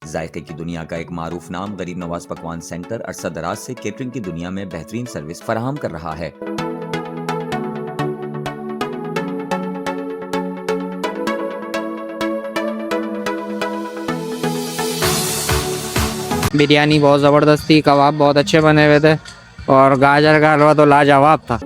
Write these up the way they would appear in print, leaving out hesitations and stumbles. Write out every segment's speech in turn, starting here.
जायके की दुनिया का एक मारूफ नाम गरीब नवाज पकवान सेंटर अरसा दराज से केटरिंग की दुनिया में बेहतरीन सर्विस फराहम कर रहा है। बिरयानी बहुत ज़बरदस्त थी, कबाब बहुत अच्छे बने हुए थे और गाजर का हलवा तो लाजवाब था।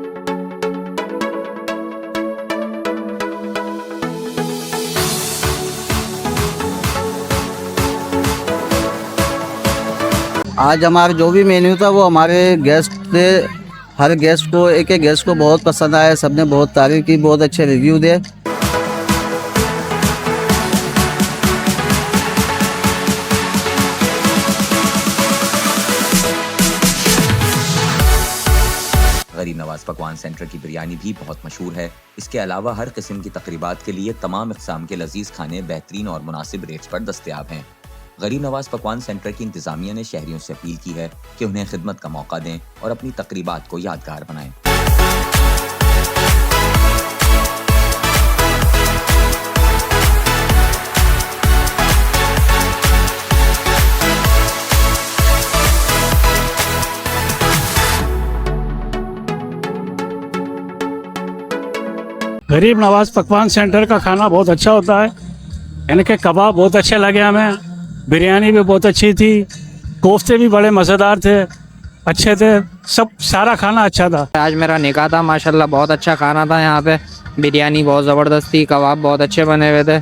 आज हमारा जो भी मेन्यू था वो हमारे गेस्ट थे, हर गेस्ट को एक गेस्ट को बहुत पसंद आया, सबने बहुत तारीफ की, बहुत अच्छे रिव्यू दिए। गरीब नवाज पकवान सेंटर की बिरयानी भी बहुत मशहूर है। इसके अलावा हर किस्म की तकरीबात के लिए तमाम इक़साम के लजीज खाने बेहतरीन और मुनासिब रेट्स पर दस्तयाब हैं। गरीब नवाज पकवान सेंटर की इंतज़ामिया ने शहरियों से अपील की है कि उन्हें खिदमत का मौका दें और अपनी तकरीबात को यादगार बनाएं। गरीब नवाज पकवान सेंटर का खाना बहुत अच्छा होता है। इनके कबाब बहुत अच्छे लगे हमें, बिरयानी भी बहुत अच्छी थी, कोफ्ते भी बड़े मज़ेदार थे, अच्छे थे, सब सारा खाना अच्छा था। आज मेरा निकाह था, माशाल्लाह बहुत अच्छा खाना था यहाँ पे। बिरयानी बहुत ज़बरदस्त थी, कबाब बहुत अच्छे बने हुए थे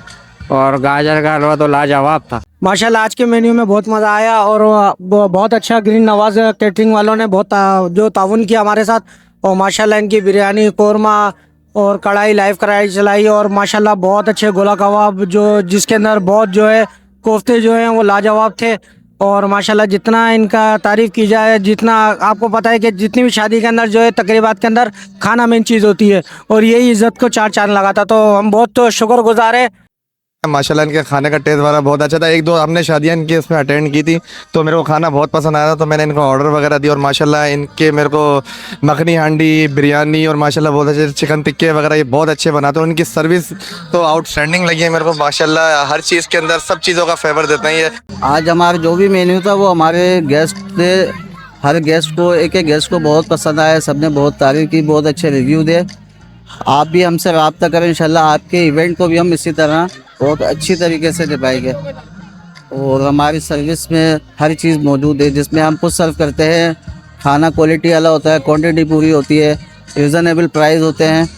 और गाजर का हलवा तो लाजवाब था। माशाल्लाह आज के मेन्यू में बहुत मज़ा आया और बहुत अच्छा ग्रीन नवाज कैटरिंग वालों ने बहुत जो ताउन किया हमारे साथ, और माशाल्लाह इनकी बिरयानी, कोरमा और कढ़ाई, लाइव कढ़ाई चलाई, और माशाल्लाह बहुत अच्छे गोला कबाब जो जिसके अंदर बहुत जो है कोफ्ते जो हैं वो लाजवाब थे। और माशाल्लाह जितना इनका तारीफ़ की जाए, जितना आपको पता है कि जितनी भी शादी के अंदर जो है तकरीबात के अंदर खाना मेन चीज़ होती है और यही इज़्ज़त को चार चांद लगाता, तो हम बहुत तो शुक्रगुजार है। माशाल्लाह इनके खाने का टेस्ट वगैरह बहुत अच्छा था। एक दो हमने शादियाँ इनकी उसमें अटेंड की थी तो मेरे को खाना बहुत पसंद आया था, तो मैंने इनको ऑर्डर वगैरह दिया और माशाल्लाह इनके मेरे को मखनी हांडी, बिरयानी और माशाल्लाह बहुत अच्छे चिकन टिक्के वगैरह ये बहुत अच्छे बनाते हैं। उनकी सर्विस तो आउटस्टैंडिंग लगी है मेरे को माशाल्लाह, हर चीज़ के अंदर सब चीज़ों का फेवर देते हैं ये। आज हमारा जो भी मेन्यू था वो हमारे गेस्ट थे, हर गेस्ट को एक गेस्ट को बहुत पसंद आया, सबने बहुत तारीफ की, बहुत अच्छे रिव्यू दिए। आप भी हमसे रब्ता करें, इंशाल्लाह आपके इवेंट को भी हम इसी तरह बहुत अच्छी तरीके से निभाएंगे। और हमारी सर्विस में हर चीज़ मौजूद है, जिसमें हम खुद सर्व करते हैं। खाना क्वालिटी वाला होता है, क्वांटिटी पूरी होती है, रिजनेबल प्राइस होते हैं।